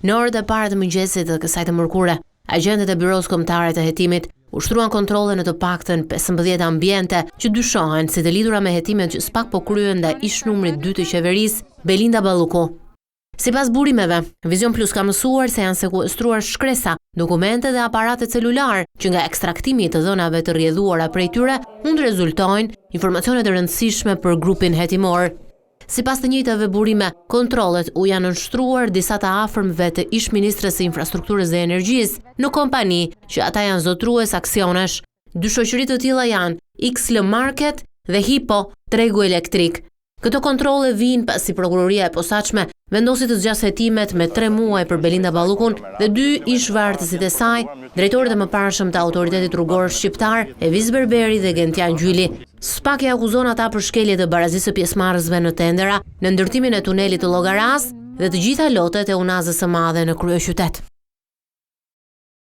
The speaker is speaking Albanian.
Në orët e para të mëngjesit të kësaj të mërkure, agjentët e Byros Kombëtare të Hetimit ushtruan kontrolle në të paktën 15 ambiente që dyshohen si të lidhura me hetimet që s'pak po kryen ndaj ish numrit 2 të qeverisë, Belinda Balluku. Sipas burimeve, Vision Plus ka mësuar se janë sekuestruar shkresa, dokumente dhe aparate celular që nga ekstraktimi të dhënave të rrjedhuara prej tyre mund të rezultojnë informacione të rëndësishme për grupin hetimor. Sipas të njëjtave burime, kontrollet u janë nënshtruar disa të afërmëve të ish-ministres së infrastrukturës dhe energjisë në kompani që ata janë zotrues aksionesh. 2 shoqëri të tilla janë XL Market dhe Hypo Tregu Elektrik. Këto kontrolle vijnë pasi prokuroria e posaçme vendosi të zgjasë hetimet me 3 muaj për Belinda Ballukun dhe 2 ish-vartësit e saj, drejtorët e mëparshëm të Autoritetit Rrugor Shqiptar, Evis Berberi dhe Gentian Gjyli. SPAK i akuzon ata për shkelje të barazisë së pjesëmarrësve në tendera, në ndërtimin e tunelit të Llogaras dhe të gjitha lotet e Unazës së Madhe në kryeqytet.